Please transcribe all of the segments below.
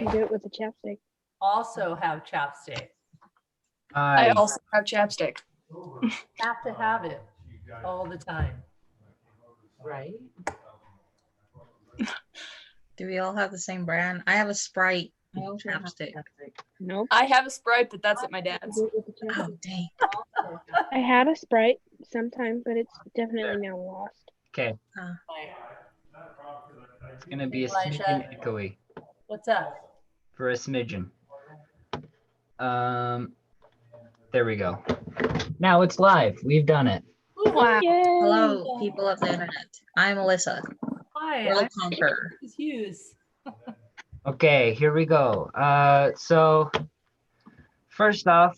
You do it with a chapstick. also have chapstick. I I also have chapstick. Have to have it all the time. Right? Do we all have the same brand? I have a Sprite chapstick. Nope. I have a Sprite, but that's at my dad's. Do it with the chapstick. Oh, dang. I had a Sprite sometime, but it's definitely now lost. Okay, it's gonna be a smidgen Elijah. echoey What's up? for a smidgen. There we go. Now it's live. We've done it. Wow. Yay! Hello, people of the internet. I'm Alyssa, Hi, World I'm Conqueror. Mrs. Hughes. Okay, here we go. So first off,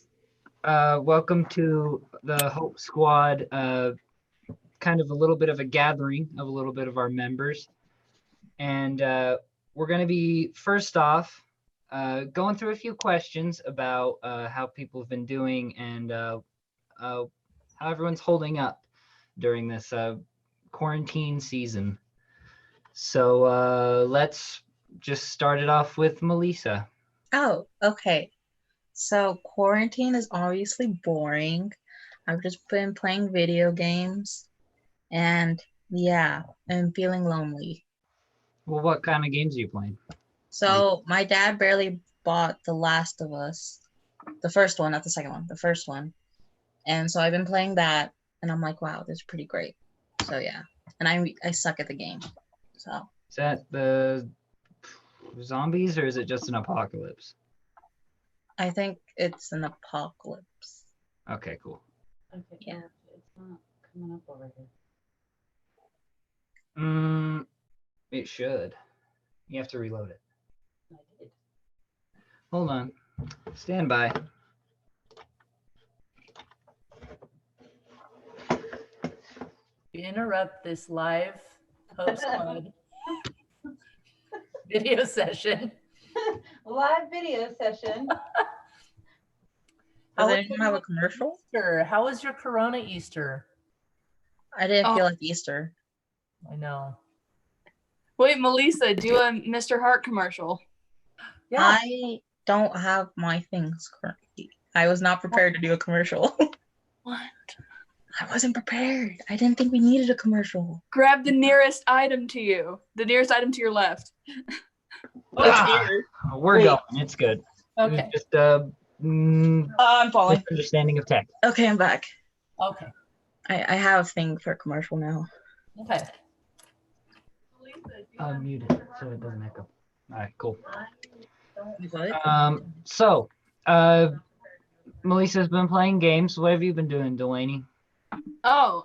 welcome to the Hope Squad. Kind of a little bit of a gathering of a little bit of our members, and we're going to be first off going through a few questions about how people have been doing and how everyone's holding up during this quarantine season. So let's just start it off with Melissa. Oh, okay. So quarantine is obviously boring. I've just been playing video games and yeah, I'm feeling lonely. Well, what kind of games are you playing? So my dad barely bought The Last of Us. The first one, not the second one, the first one. And so I've been playing that and I'm like, wow, this is pretty great. So yeah. And I suck at the game. So Is that the zombies or is it just an apocalypse? I think it's an apocalypse. Okay, cool. Okay, Yeah. It's not coming up over here. It should. You have to reload it. I did. Hold on. Stand by. You interrupt this live Hope Squad video session. Live video session. Does How was anyone have a commercial? Easter? How was your Corona Easter? I didn't Oh. feel like Easter. I know. Wait, Melissa, do a Mr. Hart commercial. Yeah. I don't have my things currently. I was not prepared to do a commercial. What? I wasn't prepared. I didn't think we needed a commercial. Grab the nearest item to you. The nearest item to your left. Ah, we're Wait. going. It's good. It was Okay. just I'm falling. misunderstanding of tech. Okay, I'm back. Okay. I have a thing for a commercial now. Okay. Mute it so it doesn't echo. All right, cool. What? So, Melissa's been playing games. What have you been doing, Delaney? Oh,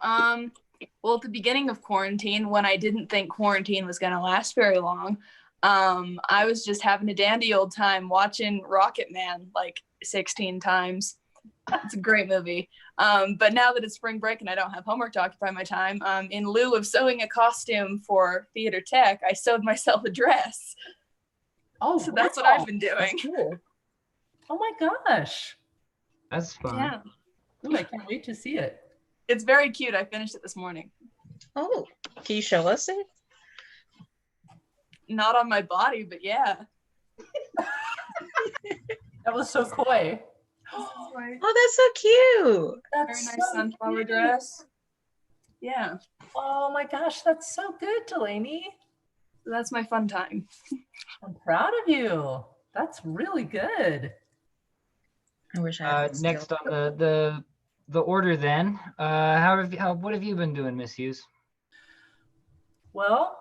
well, at the beginning of quarantine, when I didn't think quarantine was going to last very long, I was just having a dandy old time watching Rocket Man like 16 times. It's a great movie. But now that it's spring break and I don't have homework to occupy my time, in lieu of sewing a costume for theater tech, I sewed myself a dress. Oh, So that's what wow. I've been doing. Cool. Oh my gosh. That's fun. Yeah, Ooh, I can't wait to see it. it's very cute. I finished it this morning. Oh, can you show us it? Not on my body, but yeah. That was so coy. Oh, that's so cute. That's Very nice so sunflower cute. dress. Yeah, Oh my gosh, that's so good, Delaney. so that's my fun time. I'm proud of you. That's really good. I wish I had that Next skill. on the order then. What have you been doing, Miss Hughes? Well,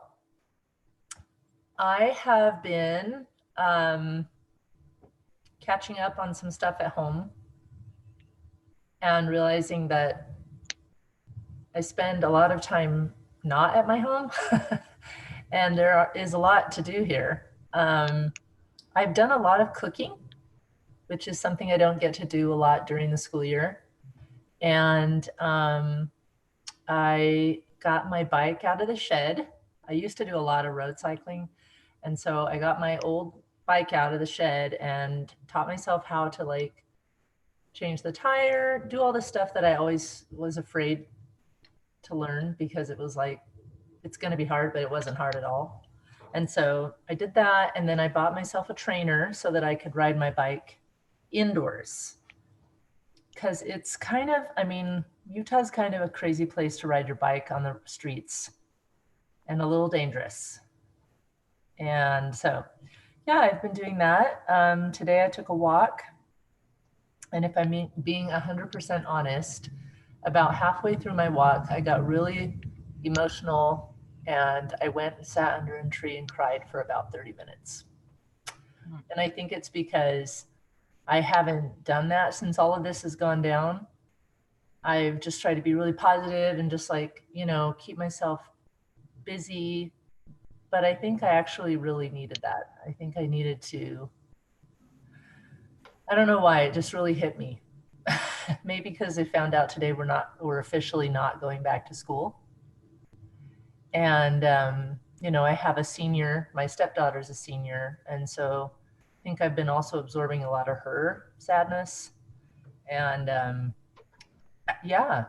I have been catching up on some stuff at home and realizing that I spend a lot of time not at my home and is a lot to do here. I've done a lot of cooking, which is something I don't get to do a lot during the school year. And I got my bike out of the shed. I used to do a lot of road cycling. And so I got my old bike out of the shed and taught myself how to like change the tire, do all the stuff that I always was afraid to learn because it was like, it's going to be hard, but it wasn't hard at all. And so I did that, and then I bought myself a trainer so that I could ride my bike indoors. Because it's kind of, I mean, Utah's kind of a crazy place to ride your bike on the streets and a little dangerous. And so, yeah, I've been doing that. Today I took a walk. And if I'm being 100% honest, about halfway through my walk, I got really emotional and I went and sat under a tree and cried for about 30 minutes. And I think it's because I haven't done that since all of this has gone down. I've just tried to be really positive and just like, you know, keep myself busy. But I think I actually really needed that. I think I needed to, I don't know why, it just really hit me. Maybe because I found out today we're officially not going back to school. And, you know, I have a senior, my stepdaughter's a senior. And so I think I've been also absorbing a lot of her sadness. And yeah,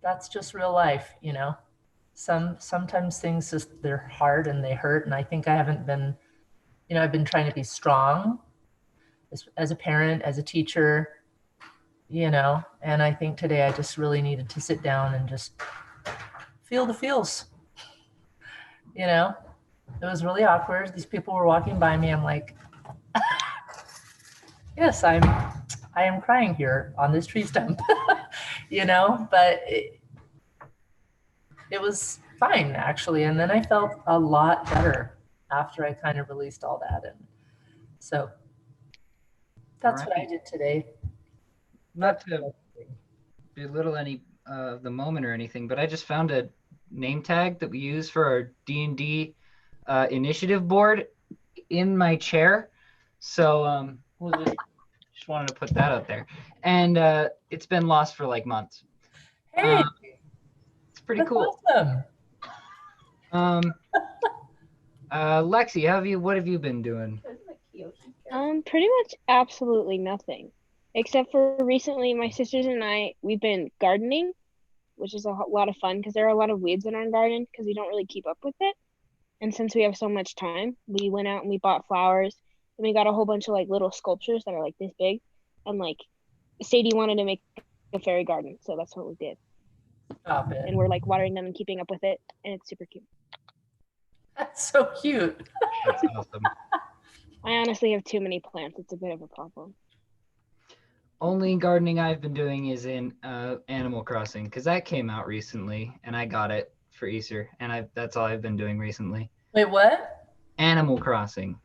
that's just real life, you know. Sometimes things just, they're hard and they hurt. And I think I haven't been, you know, I've been trying to be strong as a parent, as a teacher, you know, and I think today I just really needed to sit down and just feel the feels, you know. It was really awkward. These people were walking by me. I'm like, yes, I am crying here on this tree stump, you know, but it was fine actually. And then I felt a lot better after I kind of released all that. And so that's what I did today. Not to belittle any of the moment or anything, but I just found a name tag that we use for our D&D initiative board in my chair. So we'll just wanted to put that out there. And it's been lost for like months. Hey, It's pretty that's cool. awesome. Lexi, what have you been doing? Pretty much absolutely nothing. Except for recently, my sisters and I, we've been gardening, which is a lot of fun because there are a lot of weeds in our garden because we don't really keep up with it. And since we have so much time, we went out and we bought flowers and we got a whole bunch of like little sculptures that are like this big. And like Sadie wanted to make a fairy garden, so that's what we did. Stop it. And we're like watering them and keeping up with it, and it's super cute. That's so cute. That's awesome. I honestly have too many plants. It's a bit of a problem. Only gardening I've been doing is in Animal Crossing because that came out recently and I got it for Easter, and that's all I've been doing recently. Wait, what? Animal Crossing.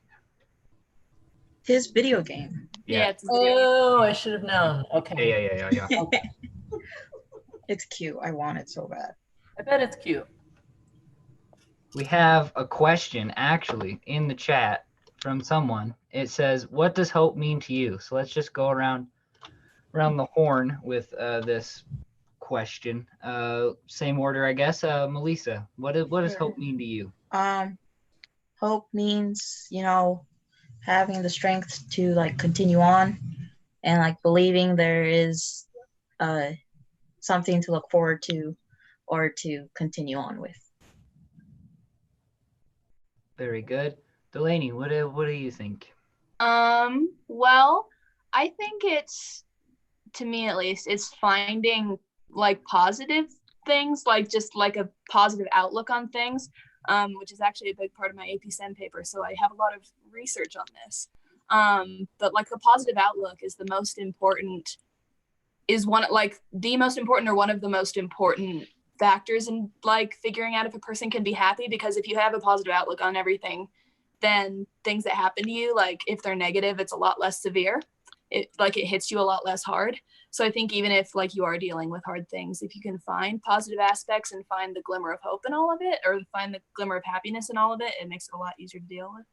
His video game. Yeah, it's a video. Oh, I should have known. Okay. Yeah. It's cute. I want it so bad. I bet it's cute. We have a question actually in the chat from someone. It says, "What does hope mean to you?" So let's just go around the horn with this question. Same order, I guess. Melissa, what does hope mean to you? Hope means, you know, having the strength to like continue on and like believing there is something to look forward to or to continue on with. Very good. Delaney, what do you think? Well, I think it's, to me at least, it's finding like positive things, like just like a positive outlook on things, which is actually a big part of my AP Sem paper. So I have a lot of research on this. But like the positive outlook is the most important, is one like the most important or one of the most important factors in like figuring out if a person can be happy. Because if you have a positive outlook on everything, then things that happen to you, like if they're negative, it's a lot less severe. It hits you a lot less hard. So I think even if like you are dealing with hard things, if you can find positive aspects and find the glimmer of hope in all of it, or find the glimmer of happiness in all of it, it makes it a lot easier to deal with.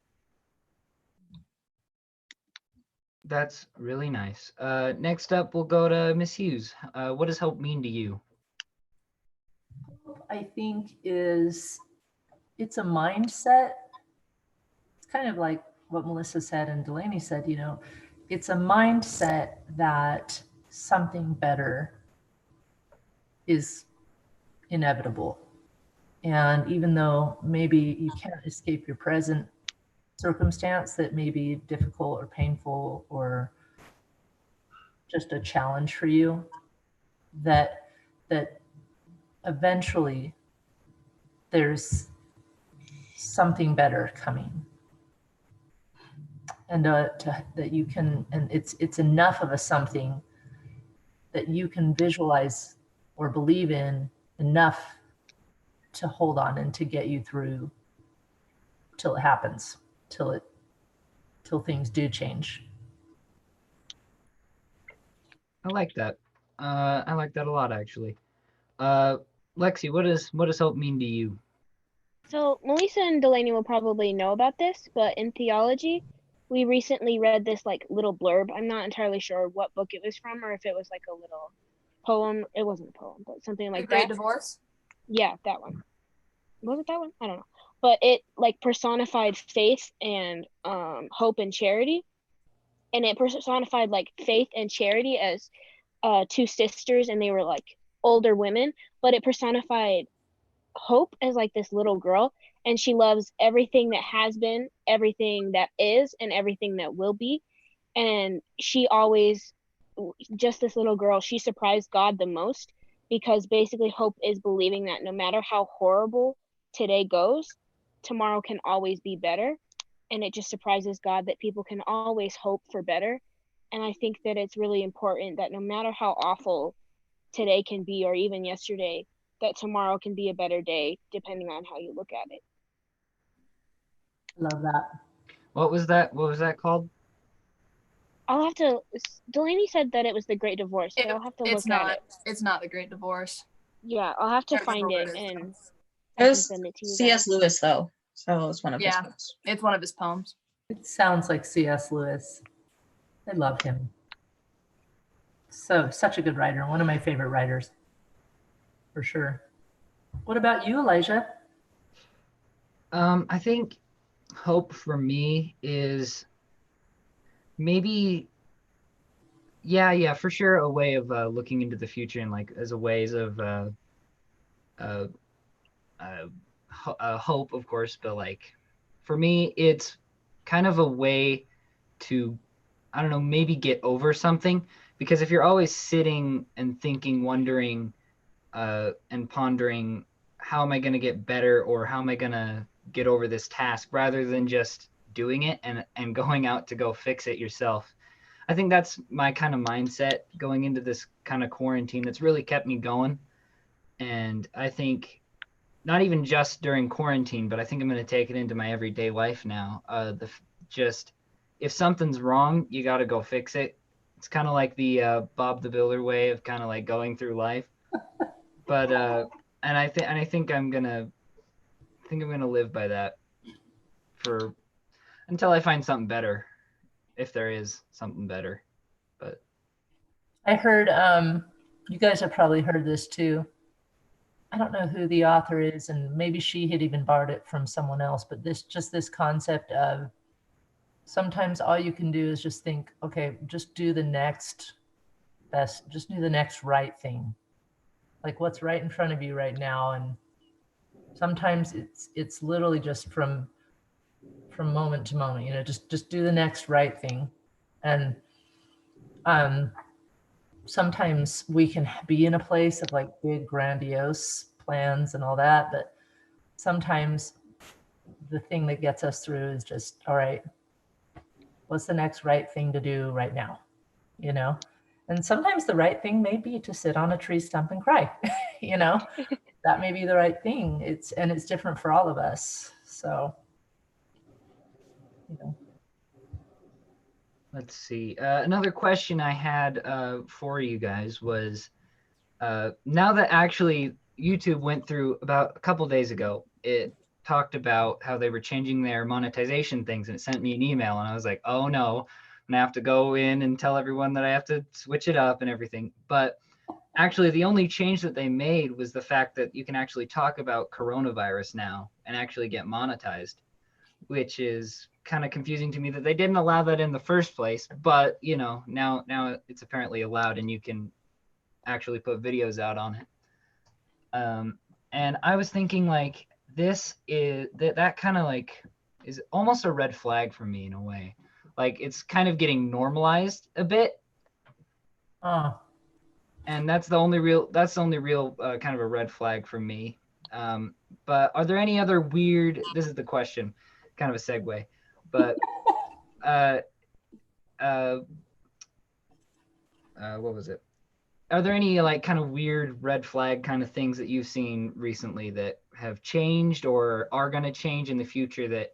That's really nice. Next up, we'll go to Miss Hughes. What does hope mean to you? I think it's a mindset. It's kind of like what Melissa said and Delaney said, you know, it's a mindset that something better is inevitable. And even though maybe you can't escape your present circumstance that may be difficult or painful or just a challenge for you, that eventually there's something better coming, and that you can, and it's enough of a something that you can visualize or believe in enough to hold on and to get you through till it happens, till things do change. I like that. I like that a lot, actually. Lexi, what does hope mean to you? So Melissa and Delaney will probably know about this, but in theology, we recently read this like little blurb. I'm not entirely sure what book it was from or if it was like a little poem. It wasn't a poem, but something The like Great that. Divorce. Yeah, that one. Was it that one? I don't know. But it like personified faith and hope and charity. And it personified like faith and charity as two sisters, and they were like older women, but it personified hope as like this little girl, and she loves everything that has been, everything that is, and everything that will be. And she always, just this little girl, she surprised God the most, because basically hope is believing that no matter how horrible today goes, tomorrow can always be better. And it just surprises God that people can always hope for better. And I think that it's really important that no matter how awful today can be, or even yesterday, that tomorrow can be a better day depending on how you look at it. Love that. What was that? What was that called? I'll have to. Delaney said that it was The Great Divorce, so I'll have to It's look at not. it. It's not The Great Divorce. Yeah, I'll have to Can't remember find what it it is, and It I can was send it to you C.S. guys. Lewis though, so it's one of his Yeah. books. It's one of his poems. It sounds like C.S. Lewis. I love him. So such a good writer. One of my favorite writers, for sure. What about you, Elijah? I think hope for me is maybe, yeah, for sure, a way of looking into the future, and like as a ways of uh, hope, of course, but like for me, it's kind of a way to, I don't know, maybe get over something. Because if you're always sitting and thinking, wondering, and pondering, how am I going to get better, or how am I going to get over this task, rather than just doing it and going out to go fix it yourself. I think that's my kind of mindset going into this kind of quarantine that's really kept me going. And I think not even just during quarantine, but I think I'm going to take it into my everyday life now. Just if something's wrong, you got to go fix it. It's kind of like the Bob the Builder way of kind of like going through life. But and I think I'm gonna live by that for until I find something better, if there is something better. But I heard, you guys have probably heard this too. I don't know who the author is, and maybe she had even borrowed it from someone else, but this concept of sometimes all you can do is just think, okay, just do the next best, just do the next right thing. Like what's right in front of you right now. And sometimes it's literally just from moment to moment, you know, just do the next right thing. And sometimes we can be in a place of like big grandiose plans and all that, but sometimes the thing that gets us through is just, all right, what's the next right thing to do right now, you know? And sometimes the right thing may be to sit on a tree stump and cry, you know? That may be the right thing. It's different for all of us. So, you know. let's see. Another question I had for you guys was, now that actually YouTube went through about a couple days ago, it talked about how they were changing their monetization things, and it sent me an email, and I was like, oh no, I'm gonna have to go in and tell everyone that I have to switch it up and everything. But actually, the only change that they made was the fact that you can actually talk about coronavirus now and actually get monetized, which is kind of confusing to me that they didn't allow that in the first place. But you know, now it's apparently allowed, and you can actually put videos out on it. And I was thinking like this is that kind of like is almost a red flag for me in a way. Like it's kind of getting normalized a bit, Oh, and that's the only real kind of a red flag for me. But are there any other weird? This is the question, kind of a segue, but uh, uh, what was it? Are there any like kind of weird red flag kind of things that you've seen recently that have changed or are going to change in the future that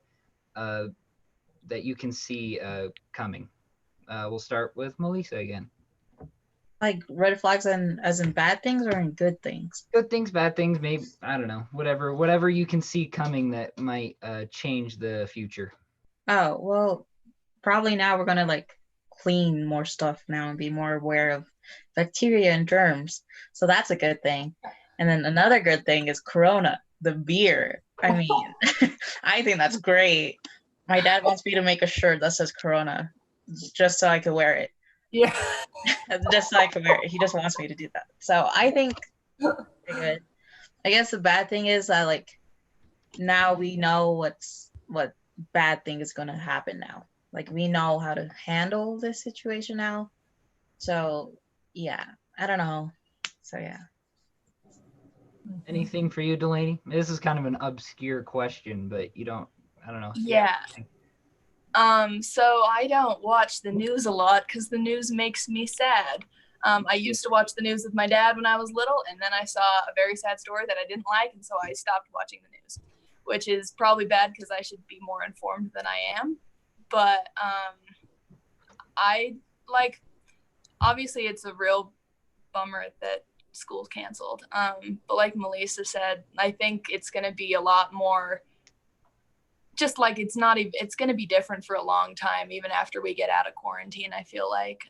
uh, that you can see coming? We'll start with Melissa again. Like red flags and as in bad things or in good things? Good things, bad things, maybe, I don't know, whatever you can see coming that might change the future. Oh, well, probably now we're gonna like clean more stuff now and be more aware of bacteria and germs. So that's a good thing. And then another good thing is Corona, the beer. I mean, I think that's great. My dad wants me to make a shirt that says Corona just so I could wear it. yeah. Just so I can wear it. He just wants me to do that. So I think pretty good. I guess the bad thing is that like now we know what bad thing is gonna happen now. Like we know how to handle this situation now. So yeah, I don't know. So yeah. Anything for you, Delaney? This is kind of an obscure question, but I don't know. Yeah. So I don't watch the news a lot because the news makes me sad. I used to watch the news with my dad when I was little, and then I saw a very sad story that I didn't like, and so I stopped watching the news, which is probably bad because I should be more informed than I am. But I like, obviously it's a real bummer that school's canceled. But like Melissa said, I think it's going to be a lot more just like it's going to be different for a long time, even after we get out of quarantine, I feel like.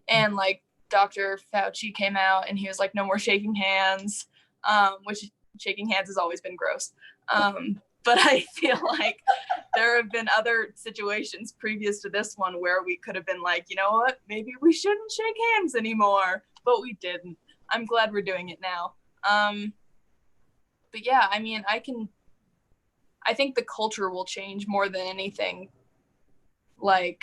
And like Dr. Fauci came out and he was like, no more shaking hands, which shaking hands has always been gross. But I feel like there have been other situations previous to this one where we could have been like, you know what, maybe we shouldn't shake hands anymore, but we didn't. I'm glad we're doing it now. But yeah, I mean, I think the culture will change more than anything. Like,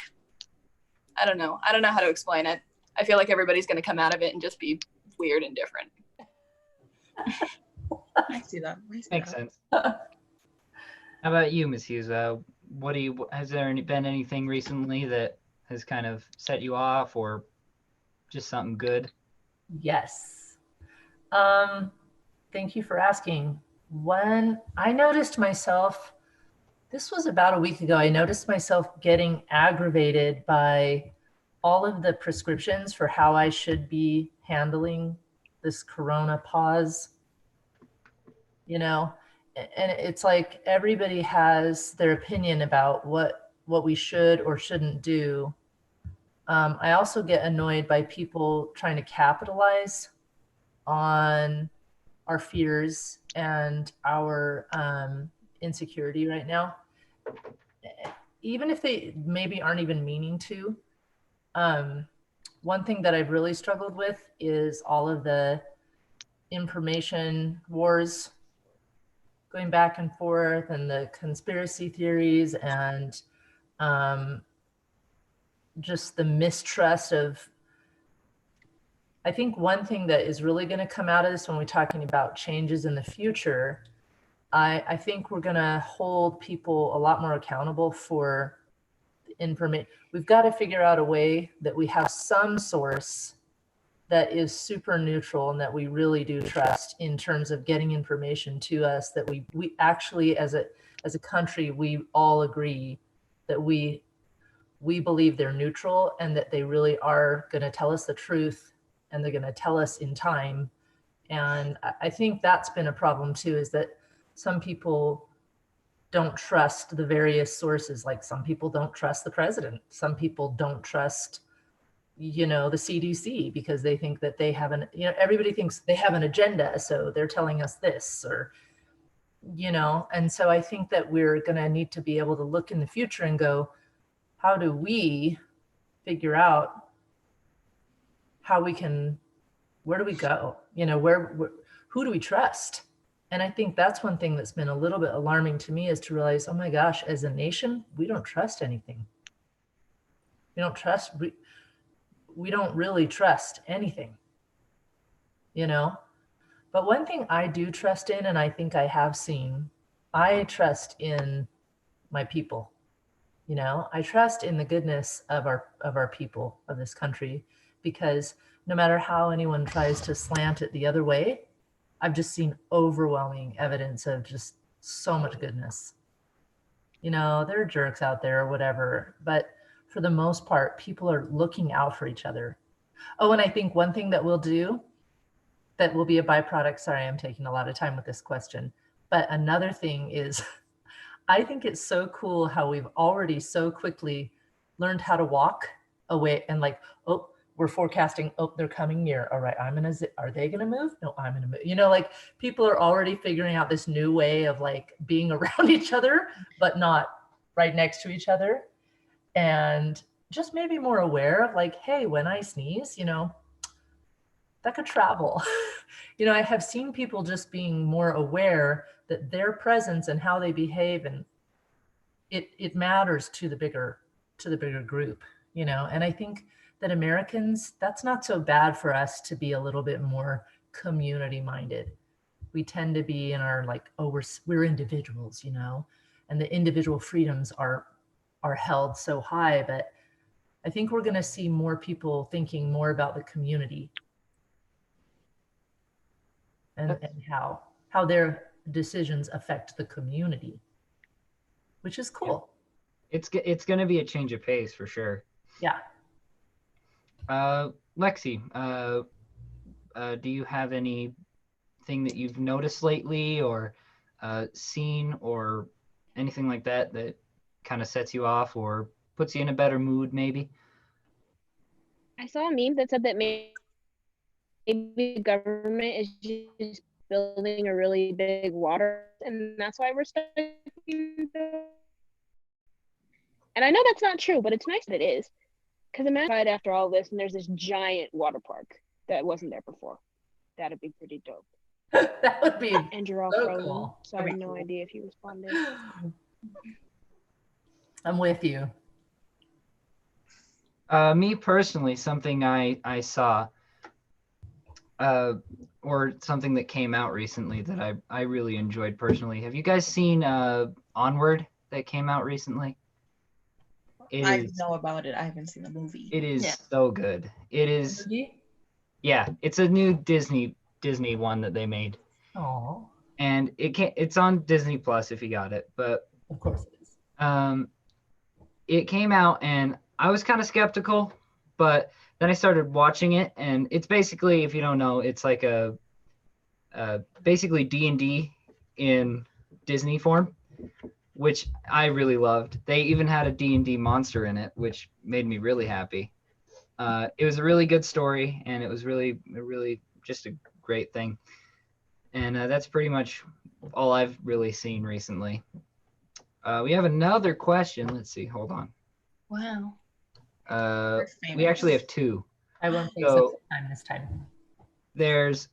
I don't know how to explain it. I feel like everybody's going to come out of it and just be weird and different. I see that. Makes sense. How about you, Ms. Hughes? Has there been anything recently that has kind of set you off or just something good? Yes. Thank you for asking. When I noticed myself, this was about a week ago, I noticed myself getting aggravated by all of the prescriptions for how I should be handling this Corona pause, you know, and it's like everybody has their opinion about what we should or shouldn't do. I also get annoyed by people trying to capitalize on our fears and our insecurity right now, even if they maybe aren't even meaning to. One thing that I've really struggled with is all of the information wars going back and forth and the conspiracy theories and just the mistrust of. I think one thing that is really going to come out of this when we're talking about changes in the future, I think we're going to hold people a lot more accountable for information. We've got to figure out a way that we have some source that is super neutral and that we really do trust in terms of getting information to us, that we actually as a country, we all agree that we believe they're neutral and that they really are going to tell us the truth and they're going to tell us in time. And I think that's been a problem too, is that some people don't trust the various sources. Like some people don't trust the president. Some people don't trust, the CDC because they think that they have everybody thinks they have an agenda. So they're telling us this or, and so I think that we're going to need to be able to look in the future and go, how do we figure out how we can, where do we go? Who do we trust? And I think that's one thing that's been a little bit alarming to me, is to realize, oh my gosh, as a nation, we don't trust anything. We don't trust, we don't really trust anything, you know? But one thing I do trust in, and I think I have seen, I trust in my people. You know, I trust in the goodness of our people of this country, because no matter how anyone tries to slant it the other way, I've just seen overwhelming evidence of just so much goodness. You know, there are jerks out there or whatever, but for the most part, people are looking out for each other. Oh, and I think one thing that we'll do that will be a byproduct, sorry, I'm taking a lot of time with this question, but another thing is, I think it's so cool how we've already so quickly learned how to walk away and like, oh, we're forecasting, oh, they're coming near. All right, are they gonna move? No, I'm gonna move. You know, like people are already figuring out this new way of like being around each other, but not right next to each other. And just maybe more aware of like, hey, when I sneeze, you know, that could travel. You know, I have seen people just being more aware that their presence and how they behave, and it matters to the bigger group, you know. And I think that Americans, that's not so bad for us to be a little bit more community minded. We tend to be in our like, oh, we're individuals, you know, and the individual freedoms are held so high. But I think we're going to see more people thinking more about the community and how their decisions affect the community, which is cool. It's going to be a change of pace for sure. Yeah. Lexi, do you have anything that you've noticed lately or seen or anything like that that kind of sets you off or puts you in a better mood maybe? I saw a meme that said that maybe the government is just building a really big water, and that's why we're stuck. And I know that's not true, but it's nice that it is. Because imagine right after all this, and there's this giant water park that wasn't there before. That'd be pretty dope. That would be And you're all so frozen, cool. so I have no idea if you responded. I'm with you. Me personally, something I saw or something that came out recently that I really enjoyed personally. Have you guys seen Onward that came out recently? I know about it. I haven't seen the movie. It is so good. It is. Yeah, it's a new Disney one that they made. Oh. And it's on Disney Plus if you got it, but of course it is. It came out and I was kind of skeptical, but then I started watching it, and it's basically, if you don't know, it's like a basically D&D in Disney form, which I really loved. They even had a D&D monster in it, which made me really happy. It was a really good story, and it was really just a great thing. And that's pretty much all I've really seen recently. We have another question. Let's see. Hold on. Wow. We actually have two. I won't take some time this time. There's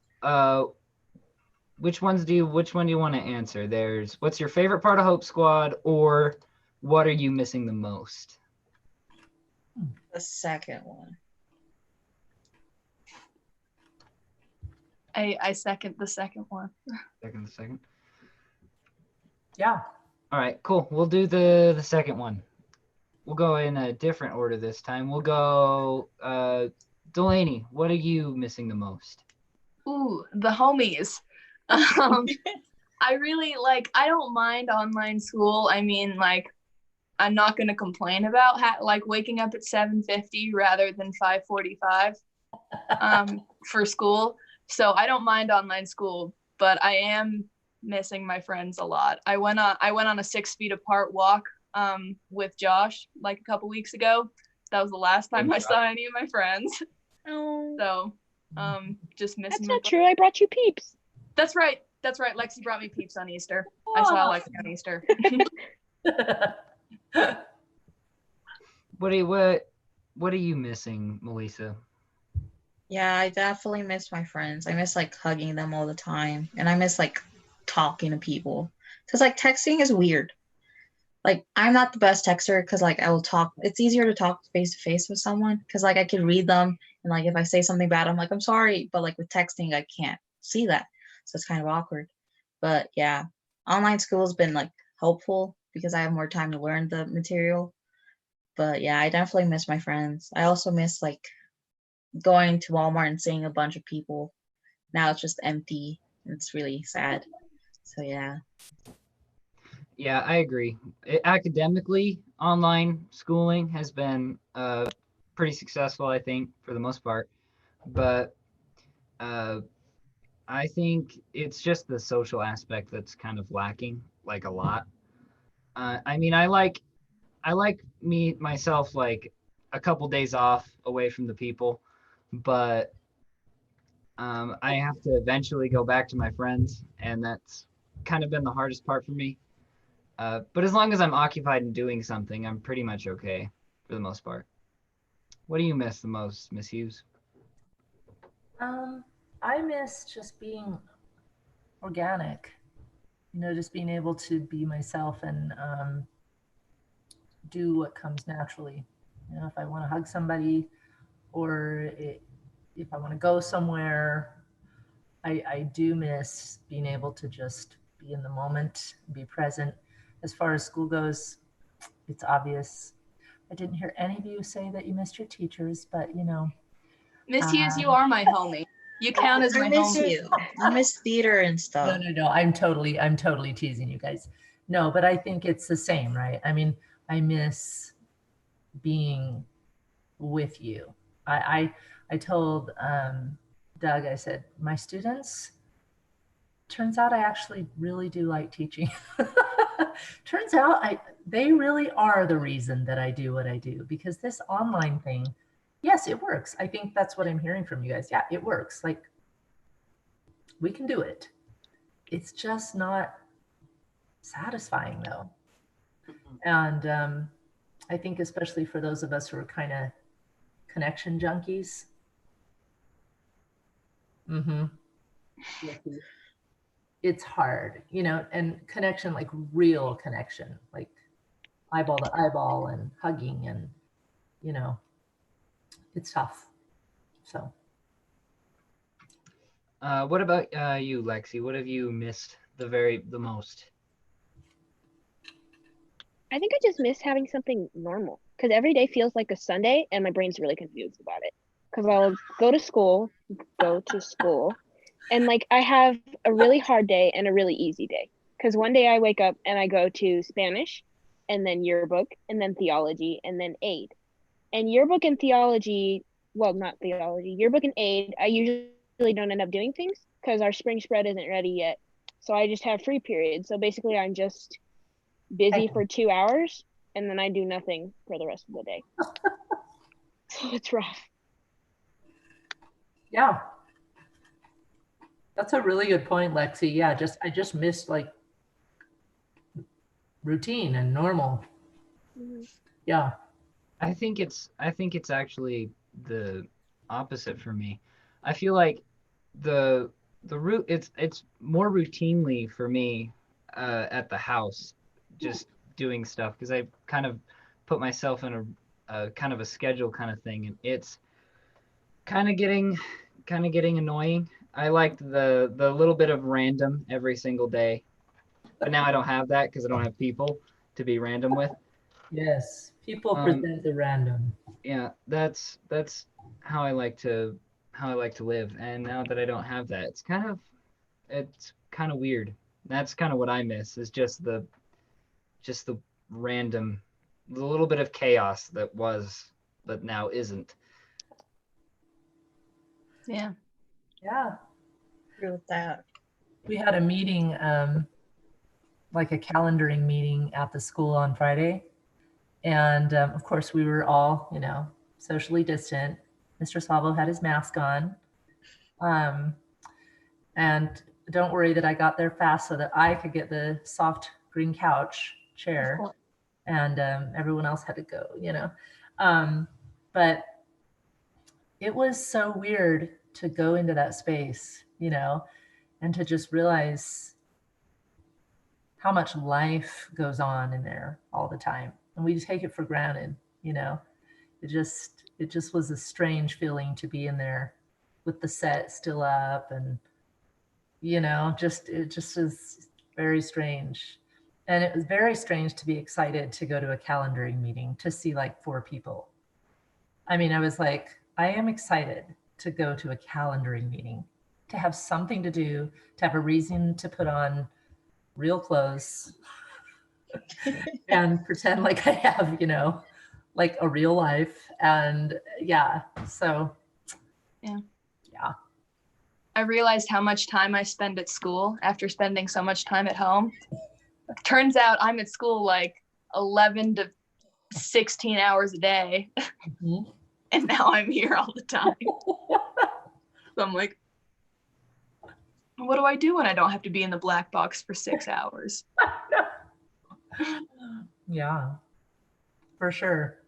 which one do you want to answer? There's what's your favorite part of Hope Squad, or what are you missing the most? The second one. I second the second one. Second. Yeah. All right, cool. We'll do the second one. We'll go in a different order this time. We'll go Delaney, what are you missing the most? Ooh, the homies. I really I don't mind online school. I mean, I'm not going to complain about waking up at 7:50 rather than 5:45 for school. So I don't mind online school, but I am missing my friends a lot. I went on a 6 feet apart walk with Josh a couple weeks ago. That was the last time I saw any of my friends. Oh. So just missing. That's not true. I brought you Peeps. That's right. Lexi brought me Peeps on Easter. I saw Lexi on Easter. What are you missing, Melissa? Yeah, I definitely miss my friends. I miss hugging them all the time, and I miss talking to people. Because like texting is weird. Like I'm not the best texter because like I will talk. It's easier to talk face to face with someone because like I can read them and like if I say something bad, I'm like I'm sorry. But like with texting, I can't see that, so it's kind of awkward. But yeah, online school has been like helpful because I have more time to learn the material. But yeah, I definitely miss my friends. I also miss like going to Walmart and seeing a bunch of people. Now it's just empty. It's really sad. So yeah. Yeah, I agree. Academically, online schooling has been pretty successful, I think, for the most part. But uh, I think it's just the social aspect that's kind of lacking, like a lot. I mean, I like me myself like a couple days off away from the people, but I have to eventually go back to my friends, and that's kind of been the hardest part for me. But as long as I'm occupied in doing something, I'm pretty much okay for the most part. What do you miss the most, Miss Hughes? Um, I miss just being organic, just being able to be myself and do what comes naturally. If I want to hug somebody or if I want to go somewhere, I do miss being able to just be in the moment, be present. As far as school goes, it's obvious. I didn't hear any of you say that you missed your teachers, but Miss Hughes, you are my homie. You count as I my miss homie. you. I miss theater and no, stuff. no. I'm totally teasing you guys. No, but I think it's the same, right? I mean, I miss being with you. I told Doug, I said, my students, turns out I actually really do like teaching. Turns out they really are the reason that I do what I do, because this online thing, yes, it works. I think that's what I'm hearing from you guys. Yeah, it works. Like we can do it. It's just not satisfying though. And I think especially for those of us who are kind of connection junkies. Mm-hmm. It's hard, and connection, like real connection, like eyeball to eyeball and hugging and, it's tough. So, What about you, Lexi? What have you missed the most? I think I just miss having something normal because every day feels like a Sunday and my brain's really confused about it. Because I'll go to school, and like I have a really hard day and a really easy day. Because one day I wake up and I go to Spanish, and then yearbook, and then theology, and then aid. And yearbook and theology, well, not theology, yearbook and aid, I usually don't end up doing things because our spring spread isn't ready yet. So I just have free periods. So basically, I'm just busy for 2 hours and then I do nothing for the rest of the day. So it's rough. yeah, that's a really good point, Lexi. Yeah, I just missed like routine and normal. Mm-hmm. Yeah. I think it's actually the opposite for me. I feel like the root it's more routinely for me at the house, just doing stuff because I kind of put myself in a kind of a schedule kind of thing, and it's kind of getting annoying. I liked the little bit of random every single day, but now I don't have that because I don't have people to be random with. Yes. People present the random. Yeah, that's how I like to live. And now that I don't have that, it's kind of weird. That's kind of what I miss is just the random, the little bit of chaos that was, but now isn't. Yeah. Yeah. Agree with that. We had a meeting, like a calendaring meeting at the school on Friday. And of course, we were all, socially distant. Mr. Salvo had his mask on. And don't worry that I got there fast so that I could get the soft green couch chair. And everyone else had to go. But it was so weird to go into that space, and to just realize how much life goes on in there all the time. And we take it for granted, you know. It just was a strange feeling to be in there with the set still up, and you know, it just is very strange. And it was very strange to be excited to go to a calendaring meeting to see like 4 people. I mean, I was like, I am excited to go to a calendaring meeting, to have something to do, to have a reason to put on real clothes and pretend like I have, you know, like a real life. And yeah, so Yeah. Yeah. I realized how much time I spend at school after spending so much time at home. Turns out I'm at school like 11 to 16 hours a day. Mhm. And now I'm here all the time. So I'm like, what do I do when I don't have to be in the black box for 6 hours? Yeah, for sure.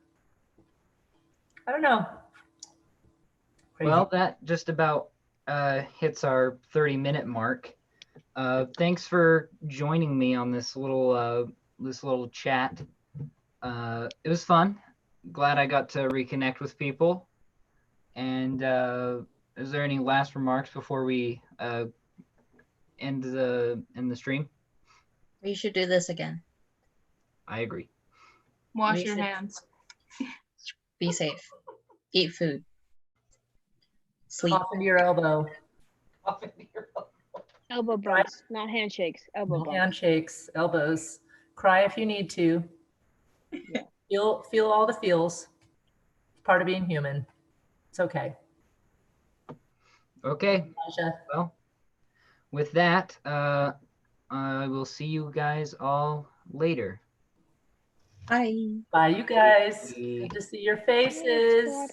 I don't know. Crazy. Well, that just about hits our 30-minute mark. Thanks for joining me on this little chat. It was fun. Glad I got to reconnect with people. And is there any last remarks before we end the stream? We should do this again. I agree. Wash We your should- hands. Be safe. Eat food. Sleep. Off into your elbow. Elbow bumps, not handshakes. Elbow No bumps. handshakes, elbows. Cry if you need to. Feel all the feels. Part of being human. It's okay. Okay. Elijah. Well, with that, I will see you guys all later. Bye. Bye, you guys. Bye. Good to see your Hey, faces. squad.